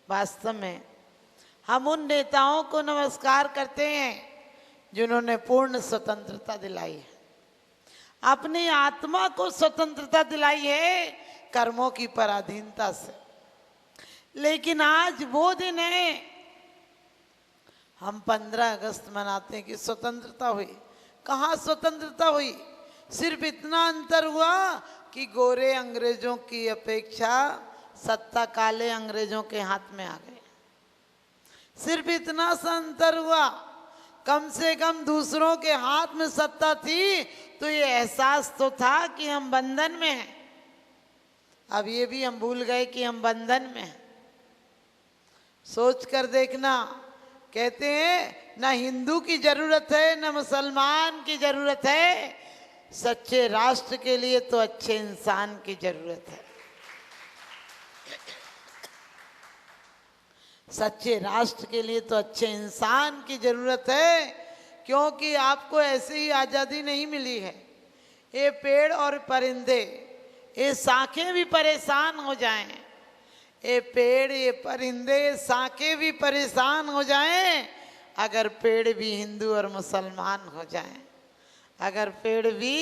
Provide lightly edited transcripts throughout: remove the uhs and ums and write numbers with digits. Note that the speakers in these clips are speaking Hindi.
वास्तव में हम उन नेताओं को नमस्कार करते हैं जिन्होंने पूर्ण स्वतंत्रता दिलाई है, अपनी आत्मा को स्वतंत्रता दिलाई है कर्मों की पराधीनता से। लेकिन आज वो दिन है, हम 15 अगस्त मनाते हैं कि स्वतंत्रता हुई। कहाँ स्वतंत्रता हुई? सिर्फ इतना अंतर हुआ कि गोरे अंग्रेजों की अपेक्षा सत्ता काले अंग्रेजों के हाथ में आ गई। सिर्फ इतना सा अंतर हुआ। कम से कम दूसरों के हाथ में सत्ता थी तो ये एहसास तो था कि हम बंधन में हैं। अब ये भी हम भूल गए कि हम बंधन में हैं। सोच कर देखना, कहते हैं ना हिंदू की जरूरत है ना मुसलमान की जरूरत है, सच्चे राष्ट्र के लिए तो अच्छे इंसान की जरूरत है। सच्चे राष्ट्र के लिए तो अच्छे इंसान की जरूरत है, क्योंकि आपको ऐसे ही आजादी नहीं मिली है। ये पेड़ और परिंदे, ये शाखें भी परेशान हो जाएं, ये पेड़ ये परिंदे शाखें भी परेशान हो जाएं अगर पेड़ भी हिंदू और मुसलमान हो जाएं। अगर पेड़ भी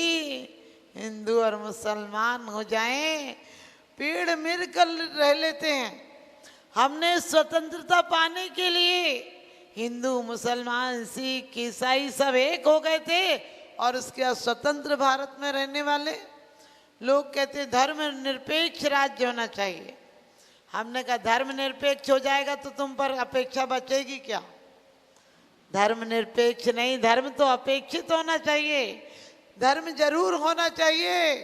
हिंदू और मुसलमान हो जाएं, पेड़ मिलकर रह लेते हैं। हमने स्वतंत्रता पाने के लिए हिंदू मुसलमान सिख ईसाई सब एक हो गए थे, और उसके बाद स्वतंत्र भारत में रहने वाले लोग कहते धर्म निरपेक्ष राज्य होना चाहिए। हमने कहा धर्म निरपेक्ष हो जाएगा तो तुम पर अपेक्षा बचेगी क्या? धर्म निरपेक्ष नहीं, धर्म तो अपेक्षित होना चाहिए। धर्म जरूर होना चाहिए,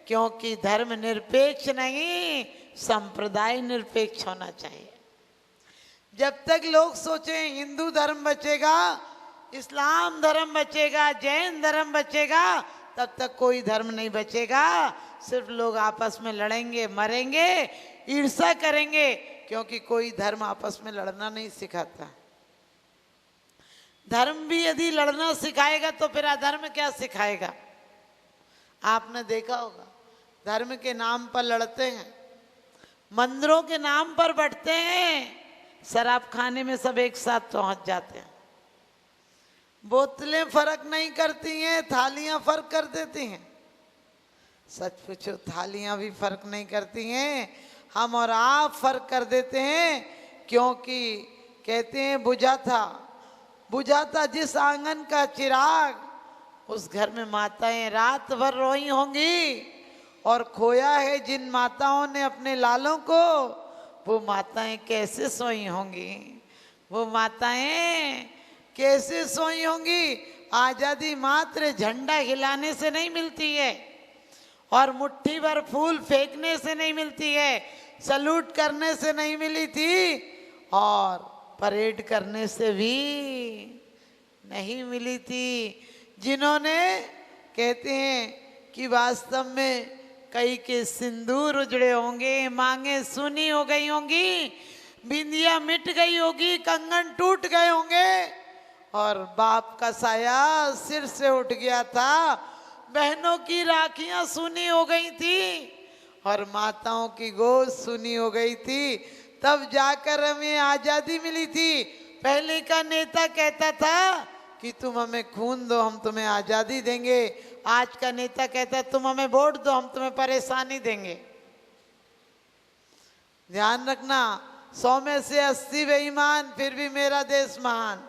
क्योंकि धर्म निरपेक्ष नहीं संप्रदाय निरपेक्ष होना चाहिए। जब तक लोग सोचें हिंदू धर्म बचेगा, इस्लाम धर्म बचेगा, जैन धर्म बचेगा, तब तक कोई धर्म नहीं बचेगा। सिर्फ लोग आपस में लड़ेंगे, मरेंगे, ईर्ष्या करेंगे, क्योंकि कोई धर्म आपस में लड़ना नहीं सिखाता। धर्म भी यदि लड़ना सिखाएगा तो फिर अधर्म क्या सिखाएगा? आपने देखा होगा धर्म के नाम पर लड़ते हैं, मंदिरों के नाम पर बढ़ते हैं, शराब खाने में सब एक साथ पहुंच जाते हैं। बोतलें फर्क नहीं करती हैं, थालियां फर्क कर देती हैं। सच पूछो थालियां भी फर्क नहीं करती हैं, हम और आप फर्क कर देते हैं। क्योंकि कहते हैं बुझा था जिस आंगन का चिराग, उस घर में माताएं रात भर रोई होंगी, और खोया है जिन माताओं ने अपने लालों को, वो माताएं कैसे सोई होंगी? वो माताएं कैसे सोई होंगी? आजादी मात्र झंडा हिलाने से नहीं मिलती है, और मुट्ठी भर फूल फेंकने से नहीं मिलती है, सलूट करने से नहीं मिली थी, और परेड करने से भी नहीं मिली थी। जिन्होंने कहते हैं कि वास्तव में कई के सिंदूर उजड़े होंगे, मांगे सुनी हो गई होंगी, बिंदिया मिट गई होगी, कंगन टूट गए होंगे, और बाप का साया सिर से उठ गया था, बहनों की राखियां सुनी हो गई थी, और माताओं की गोद सुनी हो गई थी। तब जाकर हमें आजादी मिली थी। पहले का नेता कहता था कि तुम हमें खून दो, हम तुम्हें आजादी देंगे। आज का नेता कहता है तुम हमें वोट दो, हम तुम्हें परेशानी देंगे। ध्यान रखना, 100 में से 80 बेईमान, फिर भी मेरा देश महान।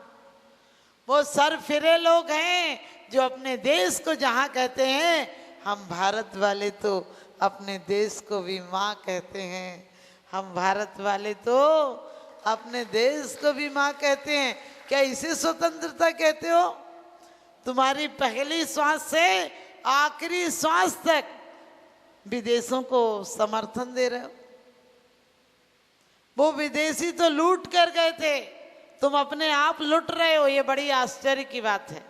वो सर फिरे लोग हैं जो अपने देश को जहां कहते हैं, हम भारत वाले तो अपने देश को भी माँ कहते हैं। हम भारत वाले तो अपने देश को भी माँ कहते हैं। क्या इसे स्वतंत्रता कहते हो? तुम्हारी पहली श्वास से आखिरी श्वास तक विदेशों को समर्थन दे रहे हो। वो विदेशी तो लूट कर गए थे, तुम अपने आप लुट रहे हो। ये बड़ी आश्चर्य की बात है।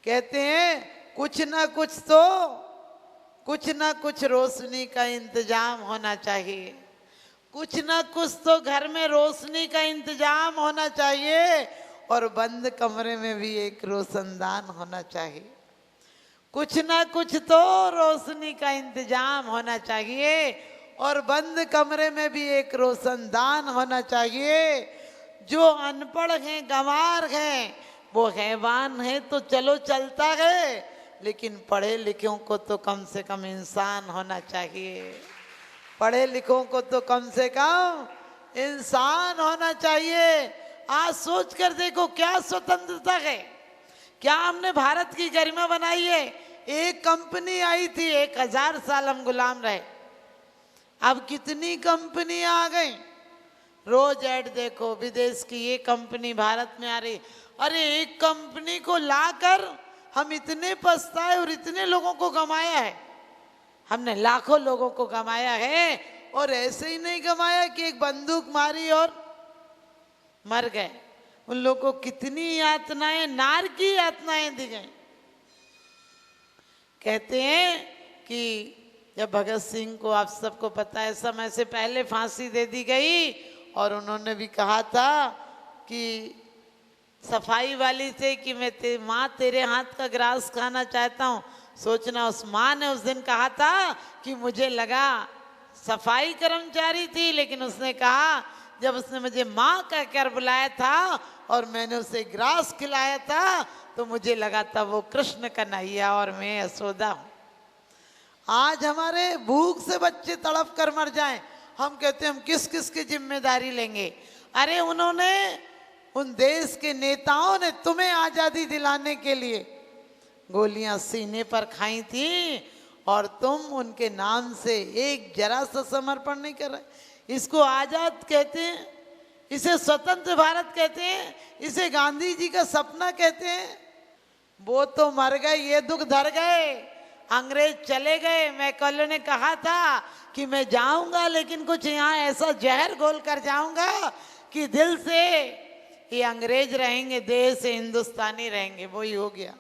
कहते हैं कुछ ना कुछ रोशनी का इंतजाम होना चाहिए, कुछ ना कुछ तो घर में रोशनी का इंतजाम होना चाहिए, और बंद कमरे में भी एक रोशनदान होना चाहिए। कुछ ना कुछ तो रोशनी का इंतजाम होना चाहिए, और बंद कमरे में भी एक रोशनदान होना चाहिए। जो अनपढ़ हैं, गंवार हैं, वो हैवान है तो चलो चलता है, लेकिन पढ़े लिखों को तो कम से कम इंसान होना चाहिए। पढ़े लिखों को तो कम से कम इंसान होना चाहिए। आज सोच कर देखो क्या स्वतंत्रता है, क्या हमने भारत की गरिमा बनाई है। एक कंपनी आई थी, 1000 साल हम गुलाम रहे, अब कितनी कंपनियां आ गई। रोज ऐड देखो, विदेश की ये कंपनी भारत में आ रही। अरे एक कंपनी को लाकर हम इतने पछताए और इतने लोगों को गंवाया है। हमने लाखों लोगों को गंवाया है, और ऐसे ही नहीं गंवाया कि एक बंदूक मारी और मर गए। उन लोगों को कितनी यातनाएं, नार की यातनाएं दी गई। कहते हैं कि जब भगत सिंह को, आप सबको पता है, समय से पहले फांसी दे दी गई, और उन्होंने भी कहा था कि सफाई वाली से कि मैं माँ तेरे हाथ का ग्रास खाना चाहता हूँ। सोचना, उस माँ ने उस दिन कहा था कि मुझे लगा सफाई कर्मचारी थी, लेकिन उसने कहा जब उसने मुझे माँ कहकर बुलाया था और मैंने उसे ग्रास खिलाया था तो मुझे लगा था वो कृष्ण कन्हैया और मैं यशोदा हूँ। आज हमारे भूख से बच्चे तड़प कर मर जाएं, हम कहते हैं हम किस किस की जिम्मेदारी लेंगे। अरे उन्होंने, उन देश के नेताओं ने तुम्हें आजादी दिलाने के लिए गोलियां सीने पर खाई थी, और तुम उनके नाम से एक जरा सा समर्पण नहीं कर रहे। इसको आजाद कहते हैं, इसे स्वतंत्र भारत कहते हैं, इसे गांधी जी का सपना कहते हैं। वो तो मर गए, ये दुख धर गए, अंग्रेज चले गए। मैकॉले ने कहा था कि मैं जाऊंगा, लेकिन कुछ यहाँ ऐसा जहर घोल कर जाऊंगा कि दिल से ये अंग्रेज रहेंगे, देह से हिंदुस्तानी रहेंगे। वही हो गया।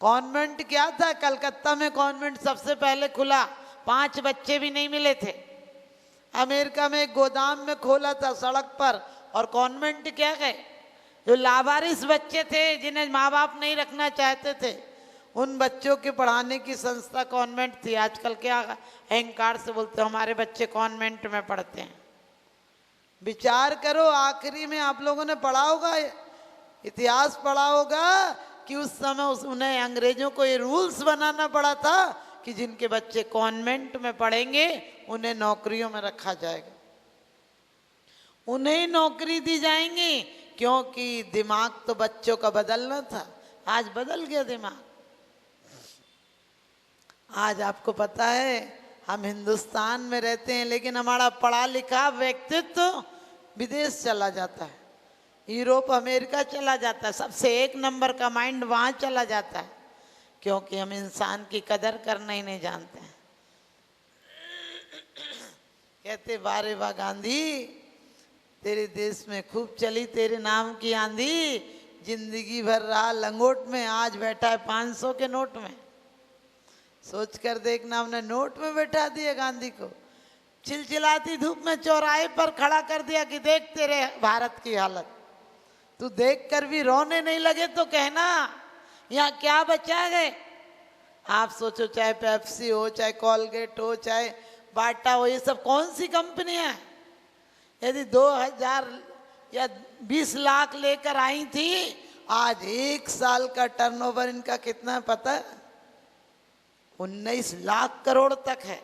कॉन्वेंट क्या था, कलकत्ता में कॉन्वेंट सबसे पहले खुला, 5 बच्चे भी नहीं मिले थे। अमेरिका में एक गोदाम में खोला था सड़क पर, और कॉन्वेंट क्या गए, जो लावारिस बच्चे थे, जिन्हें माँ बाप नहीं रखना चाहते थे, उन बच्चों के पढ़ाने की संस्था कॉन्वेंट थी। आजकल क्या अहंकार से बोलते हमारे बच्चे कॉन्वेंट में पढ़ते हैं। विचार करो, आखिरी में आप लोगों ने पढ़ा होगा, इतिहास पढ़ा होगा कि उस समय उन्हें अंग्रेजों को ये रूल्स बनाना पड़ा था कि जिनके बच्चे कॉन्वेंट में पढ़ेंगे उन्हें नौकरियों में रखा जाएगा, उन्हें नौकरी दी जाएंगी, क्योंकि दिमाग तो बच्चों का बदलना था। आज बदल गया दिमाग। आज आपको पता है हम हिंदुस्तान में रहते हैं, लेकिन हमारा पढ़ा लिखा व्यक्तित्व विदेश चला जाता है, यूरोप अमेरिका चला जाता है, सबसे 1 नंबर का माइंड वहाँ चला जाता है, क्योंकि हम इंसान की कदर करना ही नहीं जानते हैं। कहते वारे वाह गांधी, तेरे देश में खूब चली तेरे नाम की आंधी, जिंदगी भर रहा लंगोट में, आज बैठा है 500 के नोट में। सोच कर देखना, हमने नोट में बैठा दिया गांधी को, चिलचिलाती धूप में चौराहे पर खड़ा कर दिया कि देख तेरे भारत की हालत। तू देख कर भी रोने नहीं लगे तो कहना यहाँ क्या बचा है। आप सोचो, चाहे पेप्सी हो, चाहे कॉलगेट हो, चाहे बाटा हो, ये सब कौन सी कंपनियां हैं। यदि 2000 या 20 लाख लेकर आई थी, आज 1 साल का टर्नओवर इनका कितना है पता है? 19 लाख करोड़ तक है।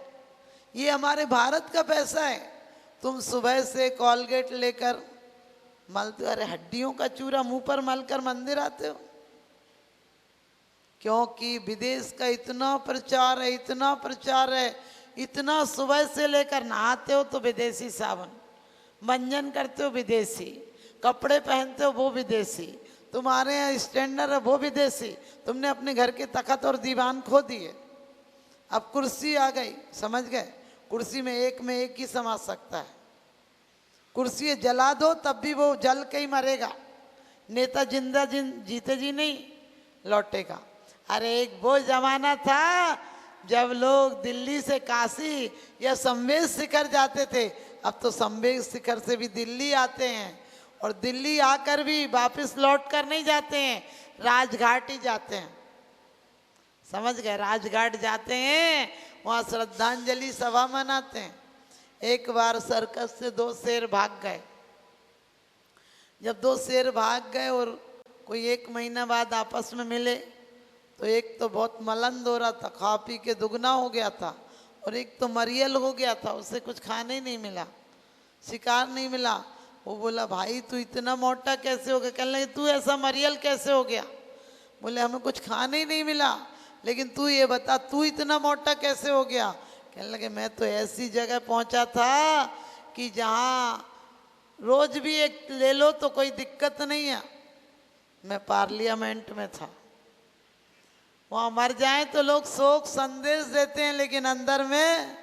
ये हमारे भारत का पैसा है। तुम सुबह से कॉलगेट लेकर मलते, अरे हड्डियों का चूरा मुंह पर मलकर मंदिर आते हो, क्योंकि विदेश का इतना प्रचार है, इतना प्रचार है, इतना सुबह से लेकर नहाते हो तो विदेशी साबुन, मंजन करते हो विदेशी, कपड़े पहनते हो वो विदेशी, तुम्हारे यहाँ स्टैंडर्ड है वो विदेशी। तुमने अपने घर के तखत और दीवान खो दिए। अब कुर्सी आ गई, समझ गए, कुर्सी में एक ही समा सकता है। कुर्सी जला दो तब भी वो जल के ही मरेगा, नेता जीते जी नहीं लौटेगा। अरे एक वो जमाना था जब लोग दिल्ली से काशी या संवेद शिखर जाते थे, अब तो संवेद शिखर से भी दिल्ली आते हैं, और दिल्ली आकर भी वापस लौट कर नहीं जाते हैं, राजघाट ही जाते हैं। समझ गए? राजघाट जाते हैं, वहाँ श्रद्धांजलि सभा मनाते हैं। एक बार सर्कस से 2 शेर भाग गए। जब 2 शेर भाग गए और कोई 1 महीना बाद आपस में मिले, तो एक तो बहुत मलंद हो रहा था, खा पी के दुगना हो गया था, और एक तो मरियल हो गया था, उसे कुछ खाने ही नहीं मिला, शिकार नहीं मिला। वो बोला, भाई तू इतना मोटा कैसे हो गया? कहने लगे, तू ऐसा मरियल कैसे हो गया? बोले, हमें कुछ खाने ही नहीं मिला, लेकिन तू ये बता, तू इतना मोटा कैसे हो गया? कहने लगे, मैं तो ऐसी जगह पहुंचा था कि जहाँ रोज भी एक ले लो तो कोई दिक्कत नहीं है। मैं पार्लियामेंट में था, वहाँ मर जाए तो लोग शोक संदेश देते हैं, लेकिन अंदर में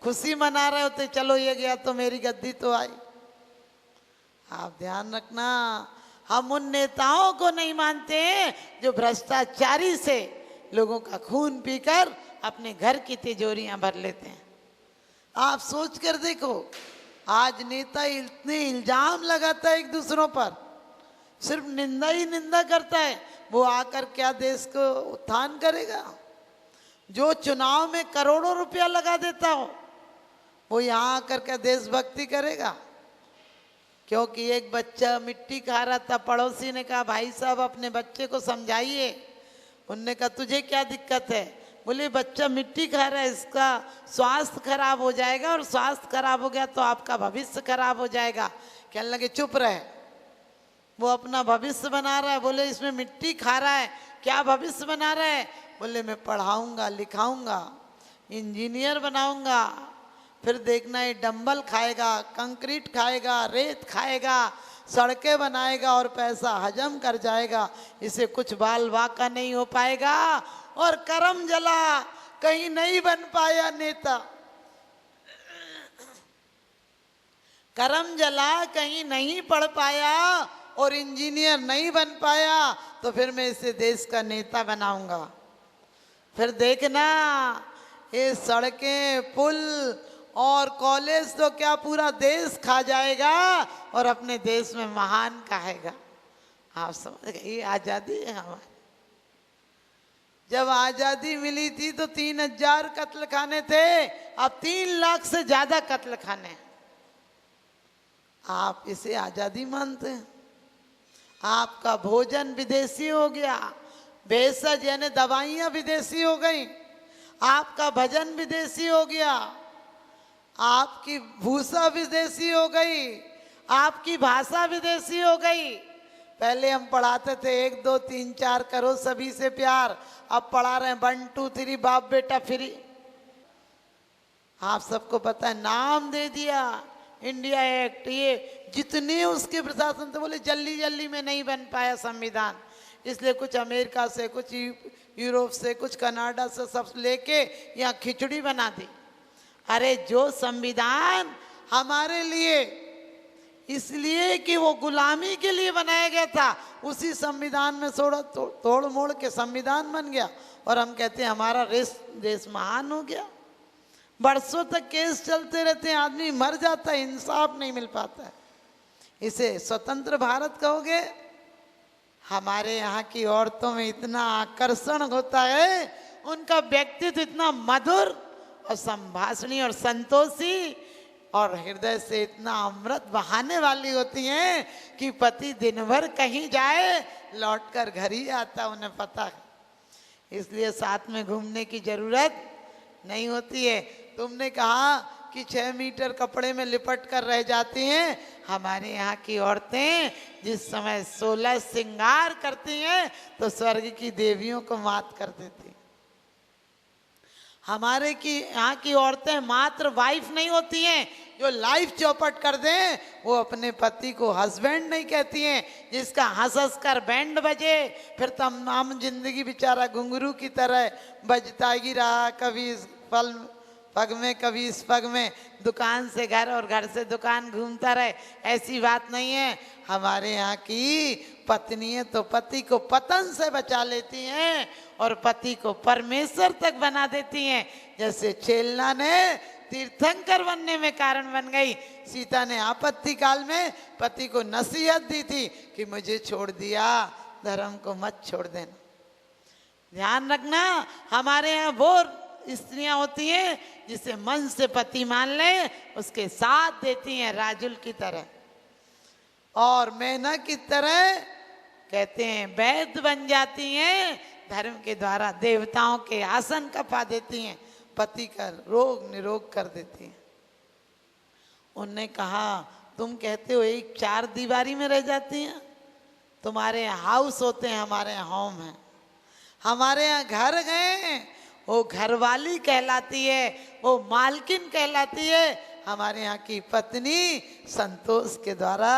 खुशी मना रहे होते, चलो ये गया तो मेरी गद्दी तो आई। आप ध्यान रखना, हम उन नेताओं को नहीं मानते जो भ्रष्टाचारी से लोगों का खून पीकर अपने घर की तिजोरियां भर लेते हैं। आप सोच कर देखो, आज नेता इतने इल्जाम लगाता है एक दूसरों पर, सिर्फ निंदा ही निंदा करता है, वो आकर क्या देश को उत्थान करेगा? जो चुनाव में करोड़ों रुपया लगा देता हो, वो यहाँ आकर क्या देशभक्ति करेगा? क्योंकि एक बच्चा मिट्टी खा रहा था, पड़ोसी ने कहा, भाई साहब अपने बच्चे को समझाइए। उनने कहा, तुझे क्या दिक्कत है? बोले, बच्चा मिट्टी खा रहा है, इसका स्वास्थ्य खराब हो जाएगा, और स्वास्थ्य खराब हो गया तो आपका भविष्य खराब हो जाएगा। कहने लगे, चुप रहे, वो अपना भविष्य बना रहा है। बोले, इसमें मिट्टी खा रहा है, क्या भविष्य बना रहा है? बोले, मैं पढ़ाऊंगा, लिखाऊंगा, इंजीनियर बनाऊंगा, फिर देखना ये डंबल खाएगा, कंक्रीट खाएगा, रेत खाएगा, सड़कें बनाएगा और पैसा हजम कर जाएगा, इसे कुछ बाल वाका नहीं हो पाएगा। और करम जला, कहीं नहीं बन पाया नेता, करम जला, कहीं नहीं पढ़ पाया और इंजीनियर नहीं बन पाया, तो फिर मैं इसे देश का नेता बनाऊंगा। फिर देखना ये सड़कें, पुल और कॉलेज तो क्या पूरा देश खा जाएगा और अपने देश में महान कहेगा। आप समझ गए? ये आज़ादी है हमारी। जब आज़ादी मिली थी तो 3000 कत्ल खाने थे, अब 3 लाख से ज़्यादा कत्ल खाने। आप इसे आज़ादी मानते हैं? आपका भोजन विदेशी हो गया, भेषज यानी दवाइयाँ विदेशी हो गई, आपका भजन विदेशी हो गया, आपकी भूषा विदेशी हो गई, आपकी भाषा विदेशी हो गई। पहले हम पढ़ाते थे 1 2 3 4 करो सभी से प्यार, अब पढ़ा रहे हैं 1 2 3 बाप बेटा फ्री। आप सबको पता है, नाम दे दिया इंडिया एक्ट, ये जितने उसके प्रशासन थे, बोले जल्दी जल्दी में नहीं बन पाया संविधान, इसलिए कुछ अमेरिका से, कुछ यूरोप से, कुछ कनाडा से सब लेके यहाँ खिचड़ी बना दी। अरे जो संविधान हमारे लिए इसलिए कि वो गुलामी के लिए बनाया गया था, उसी संविधान में तोड़ मोड़ के संविधान बन गया, और हम कहते हैं हमारा देश महान हो गया। बरसों तक केस चलते रहते हैं, आदमी मर जाता है, इंसाफ नहीं मिल पाता है। इसे स्वतंत्र भारत कहोगे? हमारे यहाँ की औरतों में इतना आकर्षण होता है, उनका व्यक्तित्व इतना मधुर और संभाषणी और संतोषी और हृदय से इतना अमृत बहाने वाली होती हैं कि पति दिन भर कहीं जाए, लौटकर घर ही आता, उन्हें पता है। इसलिए साथ में घूमने की जरूरत नहीं होती है। तुमने कहा कि 6 मीटर कपड़े में लिपट कर रह जाती हैं, हमारे यहाँ की औरतें जिस समय 16 श्रृंगार करती हैं तो स्वर्ग की देवियों को मात कर देती हैं। हमारे की यहाँ की औरतें मात्र वाइफ नहीं होती हैं जो लाइफ चौपट कर दें, वो अपने पति को हस्बैंड नहीं कहती हैं जिसका हंस हंस कर बैंड बजे, फिर तमाम जिंदगी बेचारा घुंघरू की तरह बजता ही रहा, कभी इस पग में कभी इस पग में, दुकान से घर और घर से दुकान घूमता रहे। ऐसी बात नहीं है। हमारे यहाँ की पत्नियां तो पति को पतन से बचा लेती हैं और पति को परमेश्वर तक बना देती हैं। जैसे छेलना ने तीर्थंकर बनने में कारण बन गई, सीता ने आपत्ति काल में पति को नसीहत दी थी कि मुझे छोड़ दिया, धर्म को मत छोड़ देना। ध्यान रखना, हमारे यहाँ वो स्त्रियां होती हैं जिसे मन से पति मान ले, उसके साथ देती हैं राजुल की तरह, और मैना की तरह कहते हैं वैद्य बन जाती हैं, धर्म के द्वारा देवताओं के आसन कपा देती हैं, पति का रोग निरोग कर देती हैं। उनने कहा तुम कहते हो एक चार दीवारी में रह जाती हैं, तुम्हारे यहाँ हाउस होते हैं, हमारे यहाँ होम है, हमारे यहाँ घर गए, वो घरवाली कहलाती है, वो मालकिन कहलाती है, हमारे यहाँ की पत्नी संतोष के द्वारा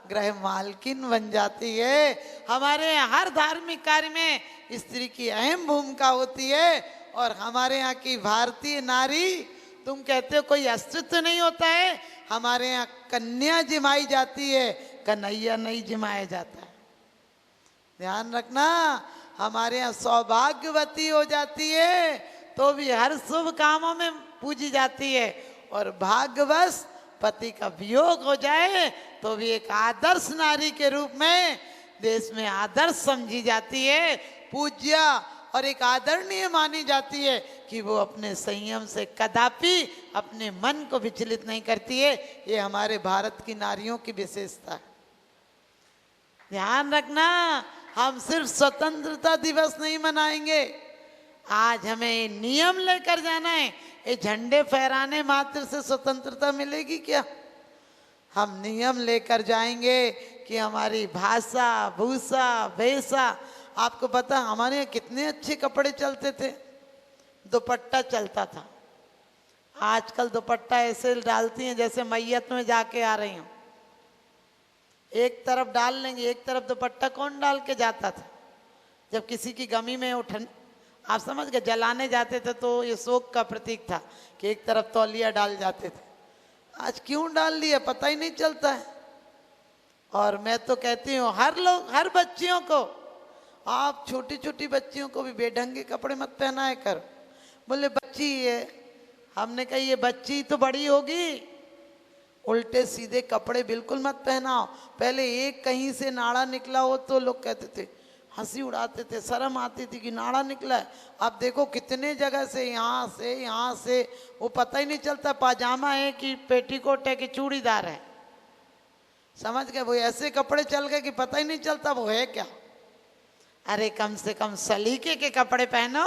गृह मालकिन बन जाती है। हमारे यहाँ हर धार्मिक कार्य में स्त्री की अहम भूमिका होती है, और हमारे यहाँ की भारतीय नारी, तुम कहते हो कोई अस्तित्व नहीं होता है, हमारे यहाँ कन्या जिमाई जाती है, कन्हैया नहीं जिमाया जाता है। ध्यान रखना, हमारे यहाँ सौभाग्यवती हो जाती है तो भी हर शुभ कामों में पूजी जाती है, और भाग्यवश पति का वियोग हो जाए तो भी एक आदर्श नारी के रूप में देश में आदर्श समझी जाती है, पूज्य और एक आदरणीय मानी जाती है कि वो अपने संयम से कदापि अपने मन को विचलित नहीं करती है। ये हमारे भारत की नारियों की विशेषता है। ध्यान रखना, हम सिर्फ स्वतंत्रता दिवस नहीं मनाएंगे, आज हमें नियम लेकर जाना है। ये झंडे फहराने मात्र से स्वतंत्रता मिलेगी क्या? हम नियम लेकर जाएंगे कि हमारी भाषा, भूषा, वेशा, आपको पता हमारे यहाँ कितने अच्छे कपड़े चलते थे, दुपट्टा चलता था। आजकल दुपट्टा ऐसे डालती हैं जैसे मैयत में जाके आ रही हूँ, एक तरफ डाल लेंगे, एक तरफ दुपट्टा कौन डाल के जाता था? जब किसी की गमी में उठन, आप समझ गए, जलाने जाते थे तो ये शोक का प्रतीक था कि एक तरफ तौलिया डाल जाते थे। आज क्यों डाल लिया पता ही नहीं चलता है। और मैं तो कहती हूँ हर लोग, हर बच्चियों को, आप छोटी छोटी बच्चियों को भी बेढंगे कपड़े मत पहनाए कर। बोले बच्ची है, हमने कहा ये बच्ची तो बड़ी होगी, उल्टे सीधे कपड़े बिल्कुल मत पहनाओ। पहले एक कहीं से नाड़ा निकला हो तो लोग कहते थे, हंसी उड़ाते थे, शर्म आती थी कि नाड़ा निकला है। अब देखो कितने जगह से, यहाँ से वो पता ही नहीं चलता पाजामा है कि पेटीकोट है कि चूड़ीदार है। समझ गए, वो ऐसे कपड़े चल गए कि पता ही नहीं चलता वो है क्या। अरे कम से कम सलीके के कपड़े पहनो।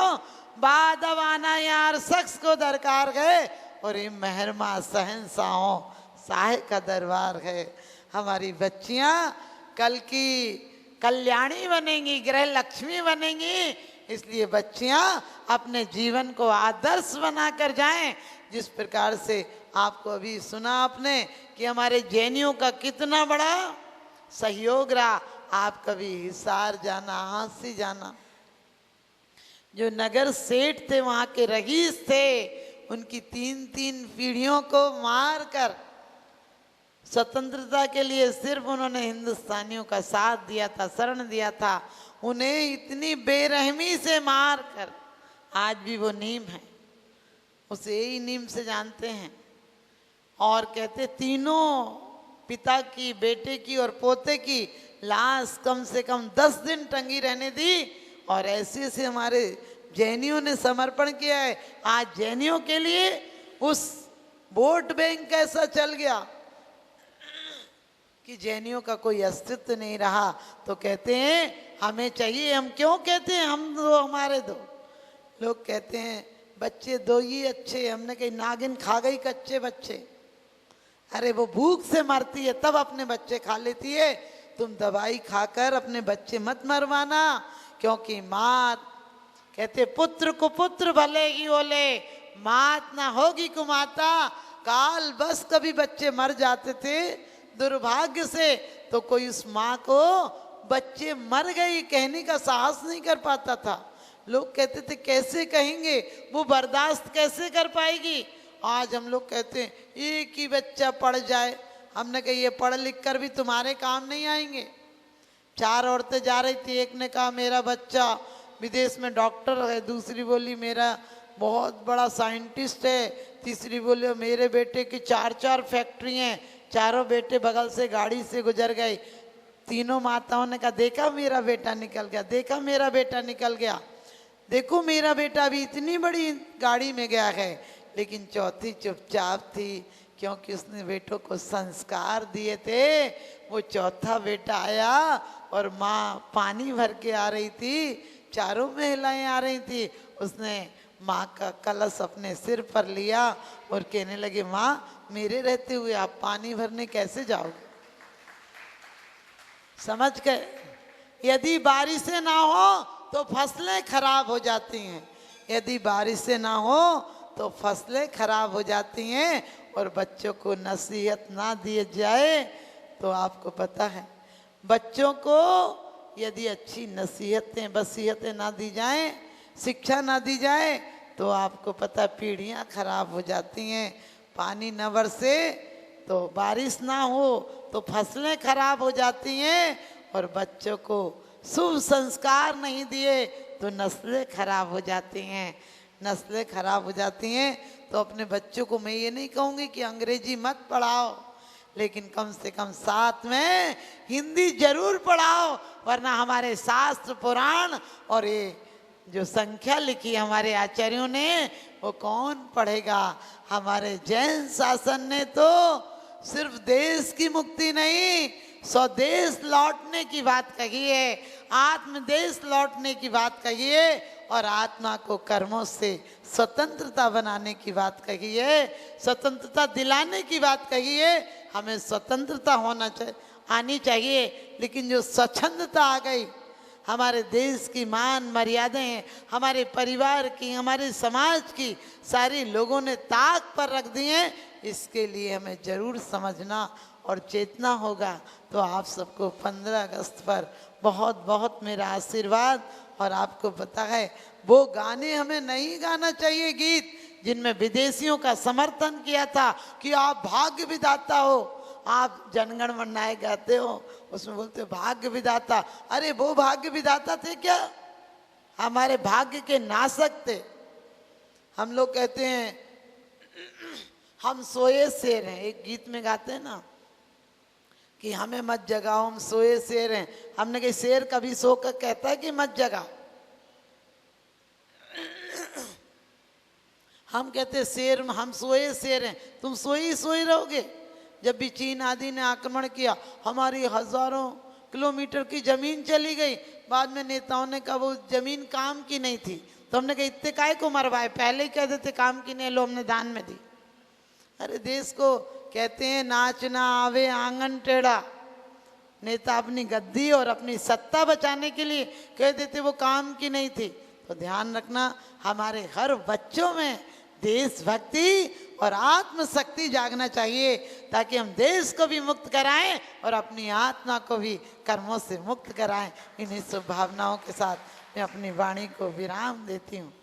बाद अब आना यार शख्स को दरकार गए, और ये मेहरमा शहंशाहों साहे का दरबार है। हमारी बच्चियां कल की कल्याणी बनेंगी, गृह लक्ष्मी बनेंगी। इसलिए बच्चियां अपने जीवन को आदर्श बनाकर जाएं। जिस प्रकार से आपको अभी सुना आपने कि हमारे जैनियों का कितना बड़ा सहयोग रहा। आप कभी हिसार जाना, हांसी जाना, जो नगर सेठ थे वहाँ के रईस थे, उनकी 3-3 पीढ़ियों को मार कर स्वतंत्रता के लिए सिर्फ उन्होंने हिंदुस्तानियों का साथ दिया था, शरण दिया था। उन्हें इतनी बेरहमी से मार कर आज भी वो नीम है, उसे यही नीम से जानते हैं। और कहते तीनों पिता की, बेटे की और पोते की लाश कम से कम 10 दिन टंगी रहने दी। और ऐसे ऐसे हमारे जैनियों ने समर्पण किया है। आज जैनियों के लिए उस वोट बैंक कैसा चल गया कि जैनियों का कोई अस्तित्व नहीं रहा। तो कहते हैं हमें चाहिए, हम क्यों कहते हैं हम दो हमारे दो, लोग कहते हैं बच्चे दो ही अच्छे। हमने कही नागिन खा गई कच्चे बच्चे। अरे वो भूख से मरती है तब अपने बच्चे खा लेती है। तुम दवाई खाकर अपने बच्चे मत मरवाना, क्योंकि मात कहते पुत्र को पुत्र भले ही ओले, मात ना होगी कुमाता। काल बस कभी बच्चे मर जाते थे दुर्भाग्य से, तो कोई उस माँ को बच्चे मर गई कहने का साहस नहीं कर पाता था। लोग कहते थे कैसे कहेंगे, वो बर्दाश्त कैसे कर पाएगी। आज हम लोग कहते हैं एक ही बच्चा पढ़ जाए। हमने कहा ये पढ़ लिख कर भी तुम्हारे काम नहीं आएंगे। 4 औरतें जा रही थी, एक ने कहा मेरा बच्चा विदेश में डॉक्टर है, दूसरी बोली मेरा बहुत बड़ा साइंटिस्ट है, तीसरी बोली मेरे बेटे की 4-4 फैक्ट्री हैं। चारों बेटे बगल से गाड़ी से गुजर गए। तीनों माताओं ने कहा देखा मेरा बेटा निकल गया, देखा मेरा बेटा निकल गया। देखो मेरा बेटा अभी इतनी बड़ी गाड़ी में गया है, लेकिन चौथी चुपचाप थी, क्योंकि उसने बेटों को संस्कार दिए थे। वो चौथा बेटा आया और माँ पानी भर के आ रही थी, चारों महिलाएं आ रही थी, उसने माँ का कलश अपने सिर पर लिया और कहने लगे, माँ मेरे रहते हुए आप पानी भरने कैसे जाओगे? समझ गए? यदि बारिशें ना हो तो फसलें खराब हो जाती हैं, यदि बारिशें ना हो तो फसलें खराब हो जाती हैं, और बच्चों को नसीहत ना दिए जाए तो आपको पता है, बच्चों को यदि अच्छी नसीहतें वसीयतें ना दी जाएं, शिक्षा ना दी जाए, तो आपको पता पीढ़ियां खराब हो जाती हैं। पानी न बरसे तो बारिश ना हो तो फसलें खराब हो जाती हैं, और बच्चों को शुभ संस्कार नहीं दिए तो नस्लें खराब हो जाती हैं, नस्लें खराब हो जाती हैं। तो अपने बच्चों को मैं ये नहीं कहूँगी कि अंग्रेजी मत पढ़ाओ, लेकिन कम से कम साथ में हिंदी जरूर पढ़ाओ, वरना हमारे शास्त्र पुराण और ये जो संख्या लिखी हमारे आचार्यों ने वो कौन पढ़ेगा? हमारे जैन शासन ने तो सिर्फ देश की मुक्ति नहीं, स्वदेश लौटने की बात कही है, आत्मदेश लौटने की बात कही है, और आत्मा को कर्मों से स्वतंत्रता बनाने की बात कही है, स्वतंत्रता दिलाने की बात कही है। हमें स्वतंत्रता आनी चाहिए, लेकिन जो स्वच्छंदता आ गई, हमारे देश की मान मर्यादाएं, हमारे परिवार की, हमारे समाज की सारी लोगों ने ताक पर रख दी हैं, इसके लिए हमें जरूर समझना और चेतना होगा। तो आप सबको 15 अगस्त पर बहुत बहुत मेरा आशीर्वाद। और आपको पता है वो गाने हमें नहीं गाना चाहिए, गीत जिनमें विदेशियों का समर्थन किया था कि आप भाग्य विधाता हो। आप जनगण मन गाते हो, उसमें बोलते हो भाग्य विधाता। अरे वो भाग्य विधाता थे क्या? हमारे भाग्य के नाशक थे। हम लोग कहते हैं हम सोए शेर हैं, एक गीत में गाते हैं ना कि हमें मत जगाओ हम सोए शेर हैं। हमने कहा शेर कभी सो कर कहता है कि मत जगाओ? हम कहते शेर हम सोए शेर हैं, तुम सोई रहोगे। जब भी चीन आदि ने आक्रमण किया, हमारी हजारों किलोमीटर की जमीन चली गई, बाद में नेताओं ने कहा वो जमीन काम की नहीं थी, तो हमने कहा इतने काय को मरवाए, पहले ही कह देते काम की नहीं, लो हमने दान में दी। अरे देश को कहते हैं नाचना आवे आंगन टेढ़ा। नेता अपनी गद्दी और अपनी सत्ता बचाने के लिए कह देते वो काम की नहीं थी। तो ध्यान रखना, हमारे हर बच्चों में देशभक्ति और आत्मशक्ति जागना चाहिए, ताकि हम देश को भी मुक्त कराएं और अपनी आत्मा को भी कर्मों से मुक्त कराएं। इन्हीं शुभ भावनाओं के साथ मैं अपनी वाणी को विराम देती हूँ।